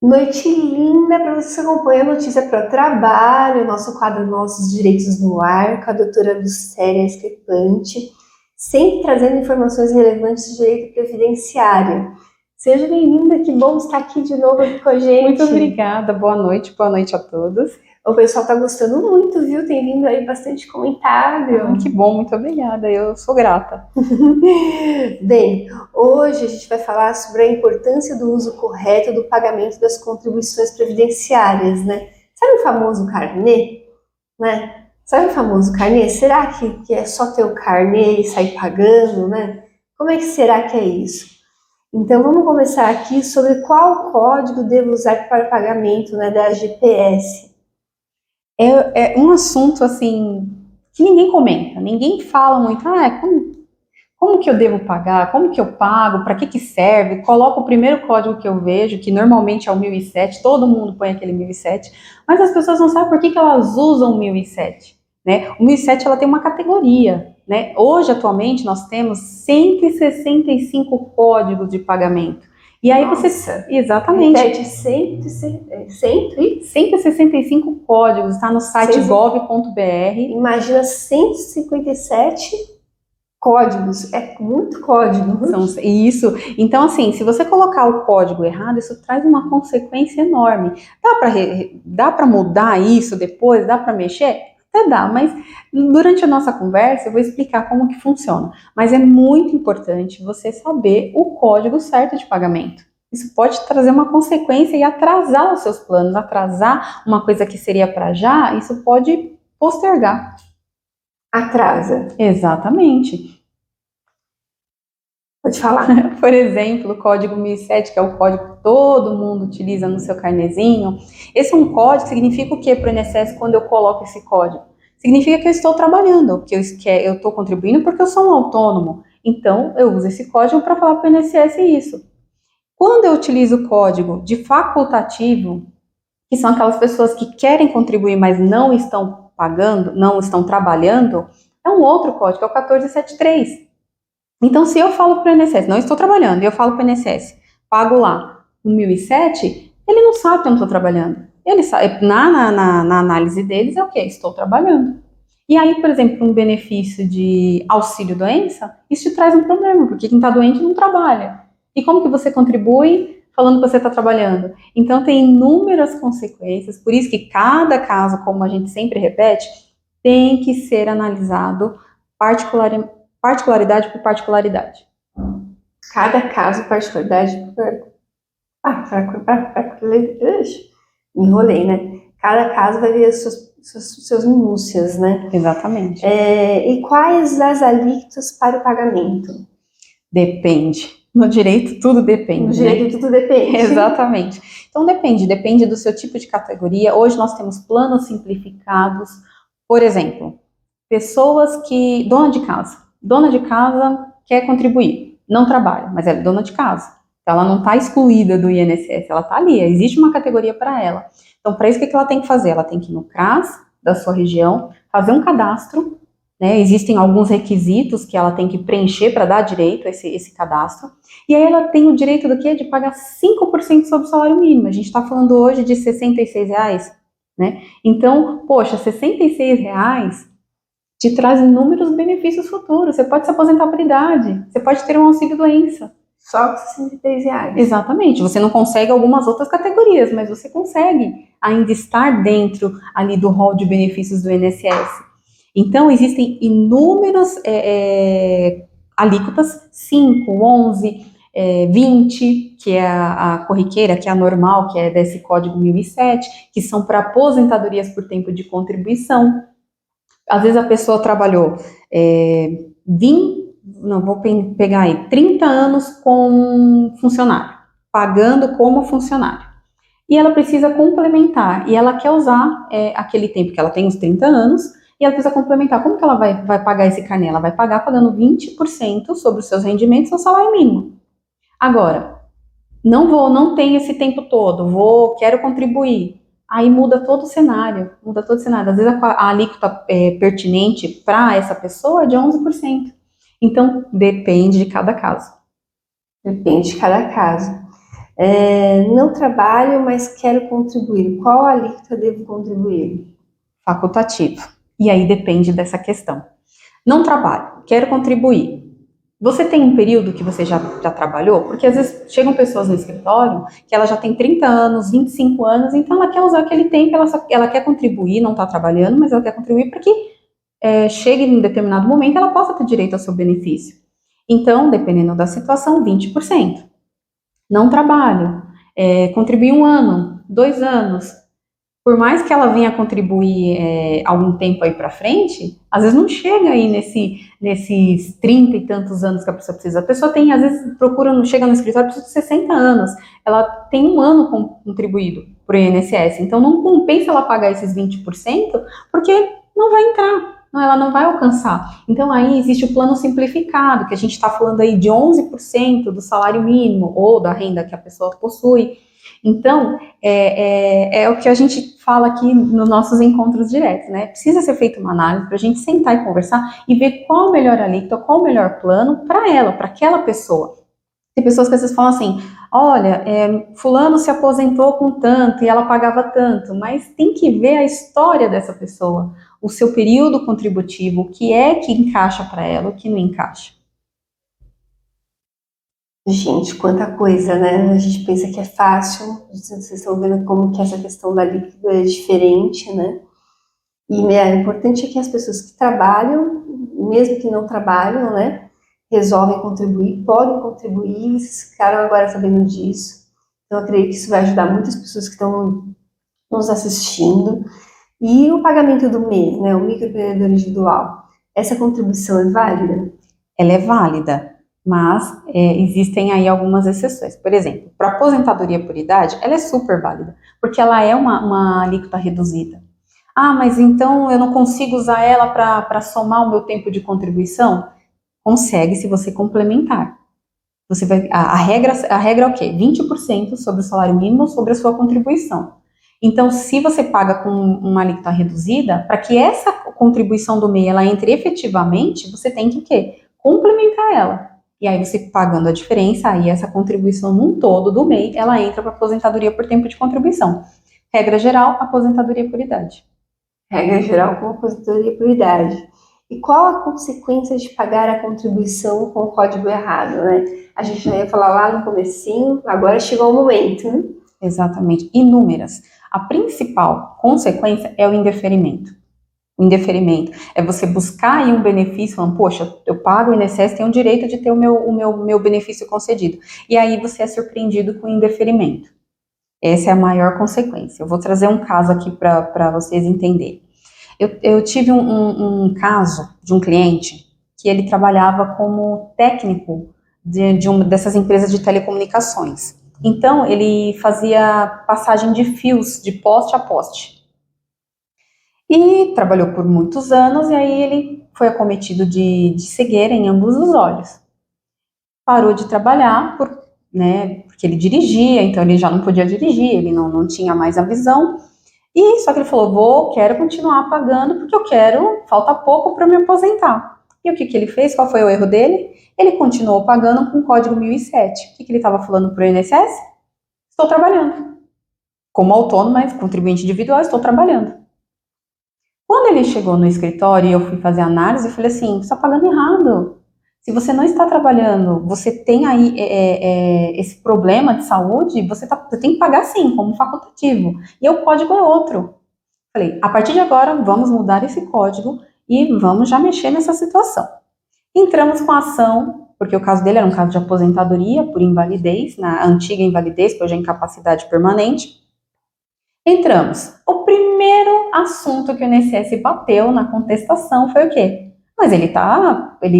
Noite linda para você que acompanha a notícia para o trabalho, nosso quadro Nossos Direitos no Ar, com a doutora Lucélia Escrepante, sempre trazendo informações relevantes de direito previdenciário. Seja bem-vinda, que bom estar aqui de novo aqui com a gente. Muito obrigada, boa noite a todos. O pessoal está gostando muito, viu? Tem vindo aí bastante comentário. Que bom, muito obrigada, eu sou grata. Bem, hoje a gente vai falar sobre a importância do uso correto do pagamento das contribuições previdenciárias, né? Sabe o famoso carnê, né? Sabe o famoso carnê? Será que é só ter o carnê e sair pagando, né? Como é que será que é isso? Então vamos começar aqui sobre qual código devo usar para o pagamento, né, da GPS. É um assunto, assim, que ninguém comenta, ninguém fala muito, como que eu devo pagar, como que eu pago, para que serve, coloco o primeiro código que eu vejo, que normalmente é o 1007, todo mundo põe aquele 1007, mas as pessoas não sabem por que elas usam o 1007, né? O 1007, ela tem uma categoria, né? Hoje, atualmente, nós temos 165 códigos de pagamento. E aí Nossa, exatamente, repete 165 códigos, está no site gov.br. Imagina 157 códigos, é muito código. Isso. Então, assim, se você colocar o código errado, isso traz uma consequência enorme. Dá para mudar isso depois? Dá para mexer? Até dá, mas durante a nossa conversa eu vou explicar como que funciona. Mas é muito importante você saber o código certo de pagamento. Isso pode trazer uma consequência e atrasar os seus planos, atrasar uma coisa que seria para já, isso pode postergar. Atrasa. Exatamente. Pode falar. Por exemplo, o código 1007, que é o código que todo mundo utiliza no seu carnezinho. Esse é um código, significa o que para o INSS quando eu coloco esse código? Significa que eu estou trabalhando, que eu estou contribuindo porque eu sou um autônomo. Então, eu uso esse código para falar para o INSS isso. Quando eu utilizo o código de facultativo, que são aquelas pessoas que querem contribuir, mas não estão pagando, não estão trabalhando, é um outro código, é o 1473. Então, se eu falo para o INSS, não estou trabalhando, e eu falo para o INSS, pago lá o 1007, ele não sabe que eu não estou trabalhando. Ele sabe, na análise deles é o quê? Estou trabalhando. E aí, por exemplo, um benefício de auxílio-doença, isso te traz um problema, porque quem está doente não trabalha. E como que você contribui falando que você está trabalhando? Então, tem inúmeras consequências, por isso que cada caso, como a gente sempre repete, tem que ser analisado particularidade por particularidade. Cada caso, particularidade enrolei, né? Cada caso vai ver seus minúcias, né? Exatamente. E quais as alíquotas para o pagamento? Depende. No direito, tudo depende. No direito, tudo depende. Exatamente. Então, depende do seu tipo de categoria. Hoje nós temos planos simplificados. Por exemplo, pessoas que. Dona de casa quer contribuir, não trabalha, mas ela é dona de casa. Então, ela não está excluída do INSS, ela está ali, existe uma categoria para ela. Então, para isso, o que ela tem que fazer? Ela tem que ir no CRAS da sua região, fazer um cadastro, né? Existem alguns requisitos que ela tem que preencher para dar direito a esse cadastro. E aí ela tem o direito do quê? De pagar 5% sobre o salário mínimo. A gente está falando hoje de R$66, né? Então, poxa, R$66 te traz inúmeros benefícios futuros. Você pode se aposentar por idade, você pode ter um auxílio-doença. Só R$63. Exatamente. Você não consegue algumas outras categorias, mas você consegue ainda estar dentro ali do rol de benefícios do INSS. Então, existem inúmeras alíquotas, 5, 11, 20, que é a corriqueira, que é a normal, que é desse código 1007, que são para aposentadorias por tempo de contribuição. Às vezes a pessoa trabalhou 30 anos com funcionário, pagando como funcionário. E ela precisa complementar, e ela quer usar aquele tempo que ela tem, os 30 anos, e ela precisa complementar. Como que ela vai pagar esse carnê? Ela vai pagar pagando 20% sobre os seus rendimentos ao salário mínimo. Agora, não tenho esse tempo todo, quero contribuir. Aí muda todo o cenário, Às vezes a alíquota pertinente para essa pessoa é de 11%. Então, depende de cada caso. Depende de cada caso. Não trabalho, mas quero contribuir. Qual alíquota devo contribuir? Facultativo. E aí depende dessa questão. Não trabalho, quero contribuir. Você tem um período que você já trabalhou? Porque às vezes chegam pessoas no escritório que ela já tem 30 anos, 25 anos, então ela quer usar aquele tempo, ela quer contribuir, não está trabalhando, mas ela quer contribuir para que chegue em determinado momento ela possa ter direito ao seu benefício. Então, dependendo da situação, 20%. Não trabalho, contribuir 1 ano, 2 anos, por mais que ela venha contribuir algum tempo aí para frente, às vezes não chega aí nesses 30 e tantos anos que a pessoa precisa. A pessoa tem, às vezes, chega no escritório, precisa de 60 anos. Ela tem 1 ano contribuído por INSS. Então, não compensa ela pagar esses 20%, porque não vai entrar. Ela não vai alcançar. Então, aí existe o plano simplificado, que a gente está falando aí de 11% do salário mínimo ou da renda que a pessoa possui. Então, é o que a gente fala aqui nos nossos encontros diretos, né? Precisa ser feita uma análise para a gente sentar e conversar e ver qual a melhor alíquota, qual o melhor plano para ela, para aquela pessoa. Tem pessoas que às vezes falam assim, olha, fulano se aposentou com tanto e ela pagava tanto, mas tem que ver a história dessa pessoa, o seu período contributivo, o que é que encaixa para ela, o que não encaixa. Gente, quanta coisa, né? A gente pensa que é fácil, vocês estão vendo como que essa questão da líquida é diferente, né? E o importante é que as pessoas que trabalham, mesmo que não trabalham, né, resolvem contribuir, podem contribuir, vocês ficaram agora sabendo disso. Então, eu acredito que isso vai ajudar muitas pessoas que estão nos assistindo. E o pagamento do MEI, né, o microempreendedor individual, essa contribuição é válida? Ela é válida, mas existem aí algumas exceções. Por exemplo, para aposentadoria por idade, ela é super válida, porque ela é uma alíquota reduzida. Ah, mas então eu não consigo usar ela para somar o meu tempo de contribuição? Consegue se você complementar. Você vai, a regra é o quê? 20% sobre o salário mínimo sobre a sua contribuição. Então, se você paga com uma alíquota reduzida, para que essa contribuição do MEI ela entre efetivamente, você tem que o quê? Complementar ela. E aí você pagando a diferença, aí essa contribuição num todo do MEI, ela entra para aposentadoria por tempo de contribuição. Regra geral, aposentadoria por idade. Regra geral, com aposentadoria por idade. E qual a consequência de pagar a contribuição com o código errado, né? A gente já ia falar lá no comecinho, agora chegou o momento, né? Exatamente, inúmeras. A principal consequência é o indeferimento. O indeferimento é você buscar aí um benefício, falando, poxa, eu pago o INSS, tenho o direito de ter o meu benefício concedido. E aí você é surpreendido com o indeferimento. Essa é a maior consequência. Eu vou trazer um caso aqui para vocês entenderem. Eu tive um caso de um cliente que ele trabalhava como técnico de uma dessas empresas de telecomunicações. Então, ele fazia passagem de fios de poste a poste. E trabalhou por muitos anos, e aí ele foi acometido de cegueira em ambos os olhos. Parou de trabalhar, porque ele dirigia, então ele já não podia dirigir, ele não tinha mais a visão. E só que ele falou, quero continuar pagando, porque falta pouco para me aposentar. E o que ele fez? Qual foi o erro dele? Ele continuou pagando com o código 1007. O que ele estava falando para o INSS? Estou trabalhando. Como autônomo, mas contribuinte individual, estou trabalhando. Quando ele chegou no escritório e eu fui fazer análise, eu falei assim, você está pagando errado. Se você não está trabalhando, você tem aí esse problema de saúde, você tem que pagar sim, como facultativo. E o código é outro. Falei, a partir de agora, vamos mudar esse código e vamos já mexer nessa situação. Entramos com a ação, porque o caso dele era um caso de aposentadoria por invalidez, na antiga invalidez, que hoje é incapacidade permanente. Entramos. O primeiro assunto que o INSS bateu na contestação foi o quê? Mas ele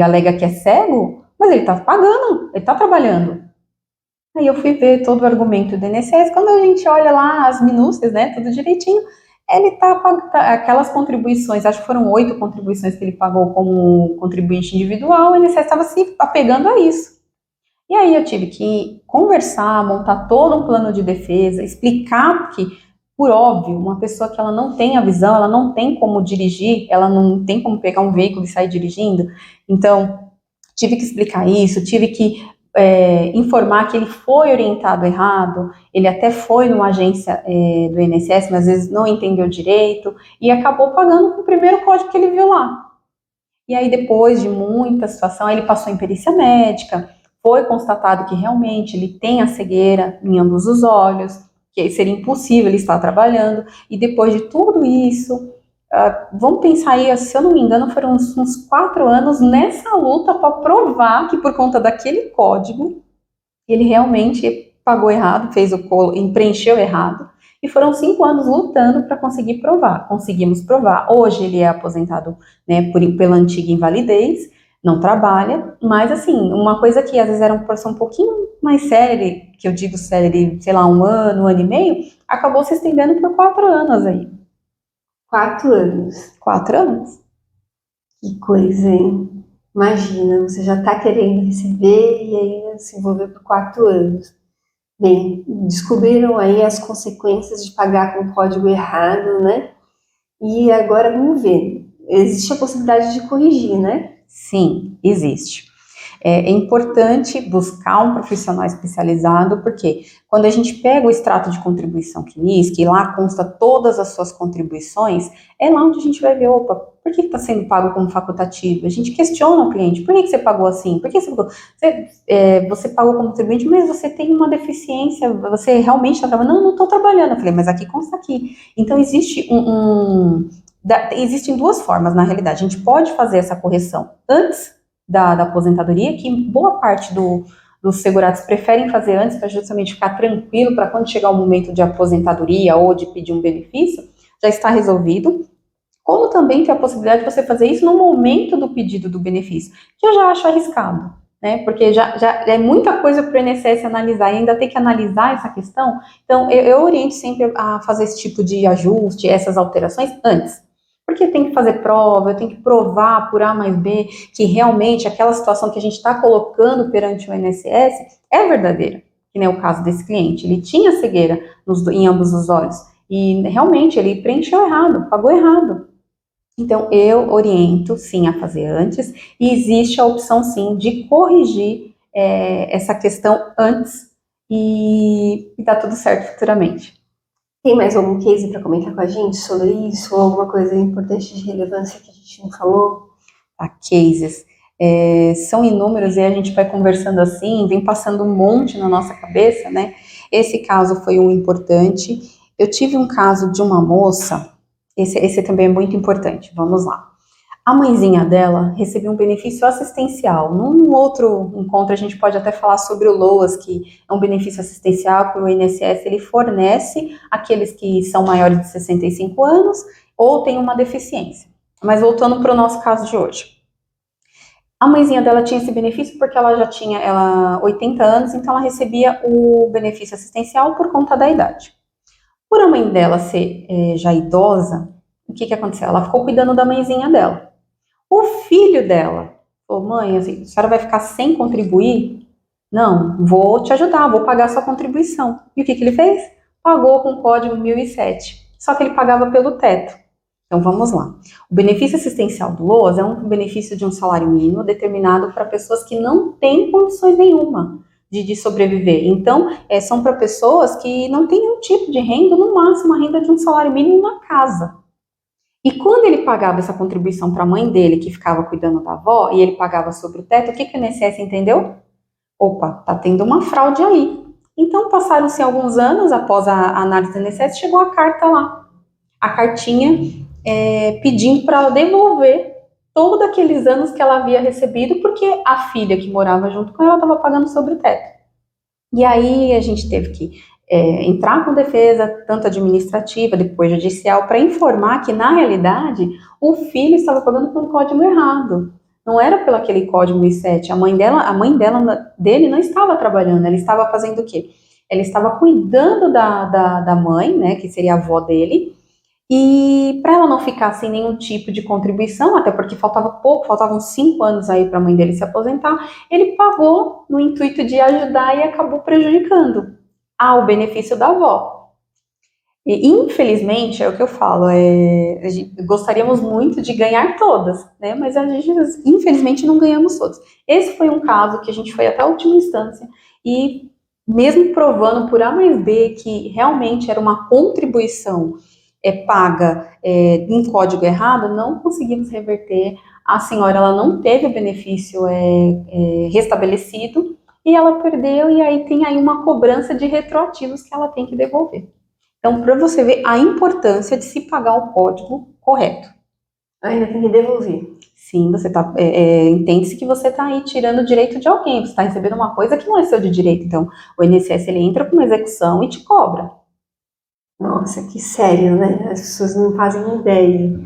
alega que é cego, mas ele está pagando, ele está trabalhando. Aí eu fui ver todo o argumento do INSS, quando a gente olha lá as minúcias, né, tudo direitinho, ele aquelas contribuições, acho que foram 8 contribuições que ele pagou como contribuinte individual, o INSS estava se apegando a isso. E aí eu tive que conversar, montar todo um plano de defesa, explicar que, por óbvio, uma pessoa que ela não tem a visão, ela não tem como dirigir, ela não tem como pegar um veículo e sair dirigindo. Então, tive que explicar isso, tive que informar que ele foi orientado errado, ele até foi numa agência do INSS, mas às vezes não entendeu direito, e acabou pagando com o primeiro código que ele viu lá. E aí, depois de muita situação, ele passou em perícia médica, foi constatado que realmente ele tem a cegueira em ambos os olhos, que seria impossível ele estar trabalhando, e depois de tudo isso, vamos pensar aí, se eu não me engano, foram uns 4 anos nessa luta para provar que por conta daquele código, ele realmente pagou errado, preencheu errado, e foram 5 anos lutando para conseguir provar. Conseguimos provar. Hoje ele é aposentado, né, pela antiga invalidez, não trabalha, mas assim, uma coisa que às vezes era uma proporção um pouquinho mais séria, que eu digo séria, sei lá, 1 ano, 1 ano e meio, acabou se estendendo por 4 anos aí. 4 anos. 4 anos. Que coisa, hein? Imagina, você já está querendo receber e ainda se envolver por 4 anos. Bem, descobriram aí as consequências de pagar com o código errado, né? E agora vamos ver. Existe a possibilidade de corrigir, né? Sim, existe. É importante buscar um profissional especializado, porque quando a gente pega o extrato de contribuição CNIS, que lá consta todas as suas contribuições, é lá onde a gente vai ver, opa, por que está sendo pago como facultativo? A gente questiona o cliente, por que você pagou assim? Por que você pagou? Você pagou como contribuinte, mas você tem uma deficiência, você realmente está trabalhando? Não estou trabalhando. Eu falei, mas aqui consta aqui. Então, existem 2 formas, na realidade. A gente pode fazer essa correção antes da aposentadoria, que boa parte dos segurados preferem fazer antes, para justamente ficar tranquilo, para quando chegar o momento de aposentadoria ou de pedir um benefício, já está resolvido. Como também tem a possibilidade de você fazer isso no momento do pedido do benefício, que eu já acho arriscado, né? Porque já é muita coisa para o INSS analisar e ainda tem que analisar essa questão. Então, eu oriento sempre a fazer esse tipo de ajuste, essas alterações antes. Porque tem que fazer prova, eu tenho que provar por A mais B que realmente aquela situação que a gente está colocando perante o INSS é verdadeira, que nem o caso desse cliente. Ele tinha cegueira em ambos os olhos e realmente ele preencheu errado, pagou errado. Então, eu oriento, sim, a fazer antes, e existe a opção, sim, de corrigir essa questão antes e dar tudo certo futuramente. Tem mais algum case para comentar com a gente sobre isso? Ou alguma coisa importante de relevância que a gente não falou? Cases. São inúmeros e a gente vai conversando assim, vem passando um monte na nossa cabeça, né? Esse caso foi um importante. Eu tive um caso de uma moça, esse também é muito importante, vamos lá. A mãezinha dela recebeu um benefício assistencial. Num outro encontro a gente pode até falar sobre o LOAS, que é um benefício assistencial que o INSS ele fornece àqueles que são maiores de 65 anos ou têm uma deficiência. Mas voltando para o nosso caso de hoje. A mãezinha dela tinha esse benefício porque ela já tinha 80 anos, então ela recebia o benefício assistencial por conta da idade. Por a mãe dela ser já idosa, o que aconteceu? Ela ficou cuidando da mãezinha dela. O filho dela falou, mãe, assim, a senhora vai ficar sem contribuir? Não, vou te ajudar, vou pagar a sua contribuição. E o que ele fez? Pagou com o código 1007, só que ele pagava pelo teto. Então vamos lá. O benefício assistencial do LOAS é um benefício de um salário mínimo determinado para pessoas que não têm condições nenhuma de sobreviver. Então, são para pessoas que não têm nenhum tipo de renda, no máximo a renda de um salário mínimo em uma casa. E quando ele pagava essa contribuição para a mãe dele, que ficava cuidando da avó, e ele pagava sobre o teto, o que o INSS entendeu? Opa, tá tendo uma fraude aí. Então, passaram-se alguns anos, após a análise do INSS, chegou a carta lá. A cartinha pedindo para ela devolver todos aqueles anos que ela havia recebido, porque a filha que morava junto com ela estava pagando sobre o teto. E aí a gente teve que entrar com defesa, tanto administrativa, depois judicial, para informar que, na realidade, o filho estava pagando com o código errado. Não era pelo aquele código 1007. A mãe dele não estava trabalhando, ela estava fazendo o quê? Ela estava cuidando da mãe, né, que seria a avó dele, e para ela não ficar sem nenhum tipo de contribuição, até porque faltava pouco, faltavam 5 anos aí para a mãe dele se aposentar, ele pagou no intuito de ajudar e acabou prejudicando o benefício da avó. E, infelizmente, é o que eu falo, gostaríamos muito de ganhar todas, né? Mas a gente, infelizmente, não ganhamos todas. Esse foi um caso que a gente foi até a última instância e, mesmo provando por A mais B que realmente era uma contribuição paga em código errado, não conseguimos reverter. A senhora ela não teve o benefício restabelecido e ela perdeu, e aí tem aí uma cobrança de retroativos que ela tem que devolver. Então, para você ver a importância de se pagar o código correto. Ainda tem que devolver. Sim, você entende-se que você está aí tirando o direito de alguém, você está recebendo uma coisa que não é seu de direito. Então, o INSS ele entra com uma execução e te cobra. Nossa, que sério, né? As pessoas não fazem ideia.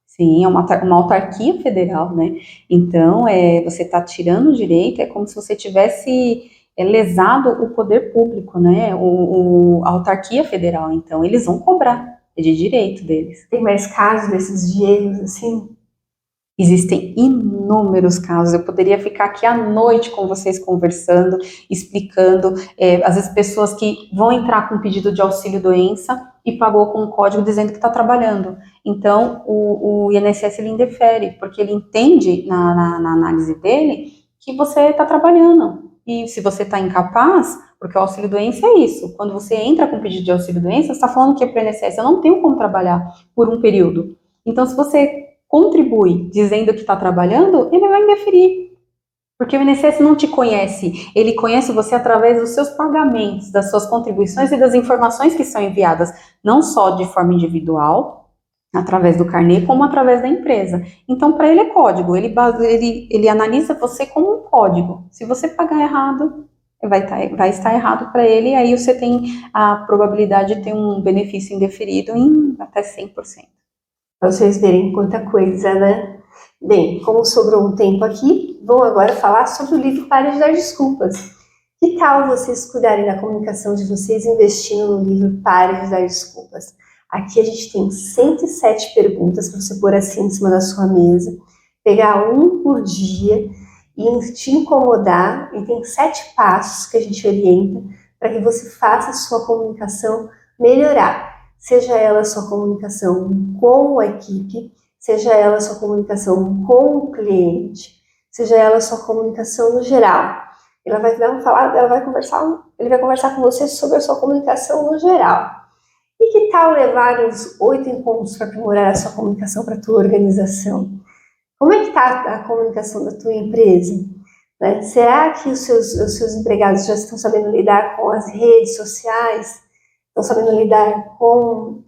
Sim, é uma autarquia federal, né? Então, você está tirando o direito, é como se você tivesse lesado o poder público, né? A autarquia federal. Então, eles vão cobrar, é de direito deles. Tem mais casos desses de erros, assim? Existem inúmeros casos. Eu poderia ficar aqui à noite com vocês conversando, explicando. Às vezes pessoas que vão entrar com pedido de auxílio-doença e pagou com um código dizendo que está trabalhando. Então, o INSS ele indefere, porque ele entende na análise dele que você está trabalhando. E se você está incapaz, porque o auxílio-doença é isso. Quando você entra com pedido de auxílio-doença, você está falando que para o INSS eu não tenho como trabalhar por um período. Então, se você contribui dizendo que está trabalhando, ele vai indeferir. Porque o INSS não te conhece, ele conhece você através dos seus pagamentos, das suas contribuições e das informações que são enviadas, não só de forma individual, através do carnê, como através da empresa. Então, para ele é código, ele analisa você como um código. Se você pagar errado, vai estar errado para ele, e aí você tem a probabilidade de ter um benefício indeferido em até 100%. Para vocês verem quanta coisa, né? Bem, como sobrou um tempo aqui, vamos agora falar sobre o livro Pare de Dar Desculpas. Que tal vocês cuidarem da comunicação de vocês investindo no livro Pare de Dar Desculpas? Aqui a gente tem 107 perguntas para você pôr assim em cima da sua mesa, pegar um por dia e te incomodar, e tem 7 passos que a gente orienta para que você faça a sua comunicação melhorar. Seja ela a sua comunicação com a equipe, seja ela a sua comunicação com o cliente, seja ela a sua comunicação no geral. Ele vai conversar com você sobre a sua comunicação no geral. E que tal levar os 8 encontros para aprimorar a sua comunicação para a tua organização? Como é que está a comunicação da tua empresa? Né? Será que os seus empregados já estão sabendo lidar com as redes sociais? Estão sabendo lidar com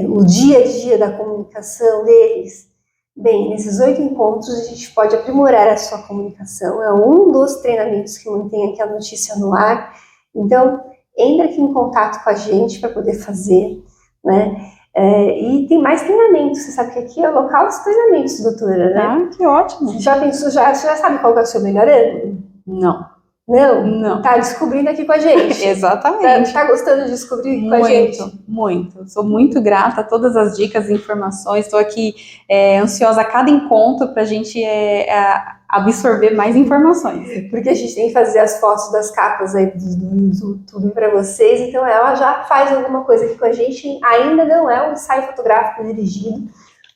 o dia a dia da comunicação deles? Bem, nesses 8 encontros a gente pode aprimorar a sua comunicação. É um dos treinamentos que mantém aqui a notícia no ar. Então, entra aqui em contato com a gente para poder fazer, né? E tem mais treinamentos. Você sabe que aqui é o local dos treinamentos, doutora, né? Ah, que ótimo. Você já pensou, você já sabe qual é o seu melhor ano? Não. Não? Tá descobrindo aqui com a gente. Exatamente. Tá gostando de descobrir aqui com a gente? Muito. Sou muito grata a todas as dicas e informações. Estou aqui ansiosa a cada encontro para a gente absorver mais informações. Porque a gente tem que fazer as fotos das capas aí do YouTube para vocês, então ela já faz alguma coisa aqui com a gente. Ainda não é um ensaio fotográfico dirigido,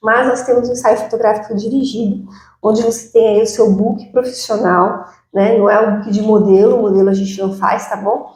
mas nós temos um ensaio fotográfico dirigido, onde você tem aí o seu book profissional, né? Não é o book de modelo, o modelo a gente não faz, tá bom?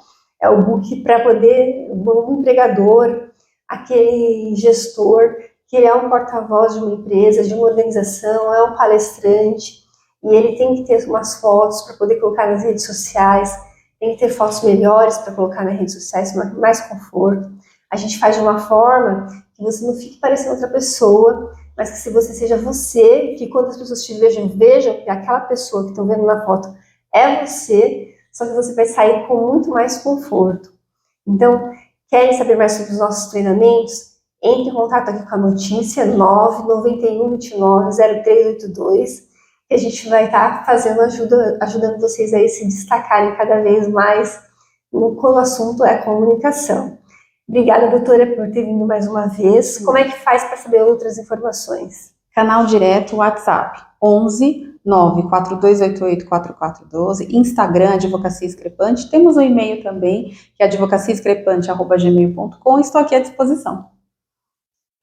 É o book para poder um empregador, aquele gestor, que ele é um porta-voz de uma empresa, de uma organização, é um palestrante, e ele tem que ter umas fotos para poder colocar nas redes sociais, tem que ter fotos melhores para colocar nas redes sociais, com mais conforto. A gente faz de uma forma que você não fique parecendo outra pessoa, mas que se você seja você, que quando as pessoas te vejam que aquela pessoa que estão vendo na foto é você, só que você vai sair com muito mais conforto. Então, querem saber mais sobre os nossos treinamentos? Entre em contato aqui com a notícia 991290382, que a gente vai estar ajudando vocês a se destacarem cada vez mais quando o assunto é comunicação. Obrigada, doutora, por ter vindo mais uma vez. Como é que faz para saber outras informações? Canal direto, WhatsApp, 11 942884412, Instagram, Advocacia Discrepante. Temos um e-mail também, que é advocaciadiscrepante@gmail.com. Estou aqui à disposição.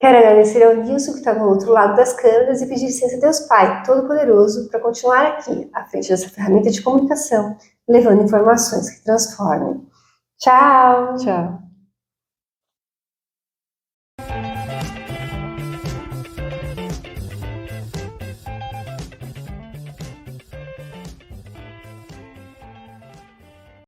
Quero agradecer ao Nilson, que está do outro lado das câmeras, e pedir licença a Deus Pai Todo-Poderoso para continuar aqui, à frente dessa ferramenta de comunicação, levando informações que transformem. Tchau! Tchau!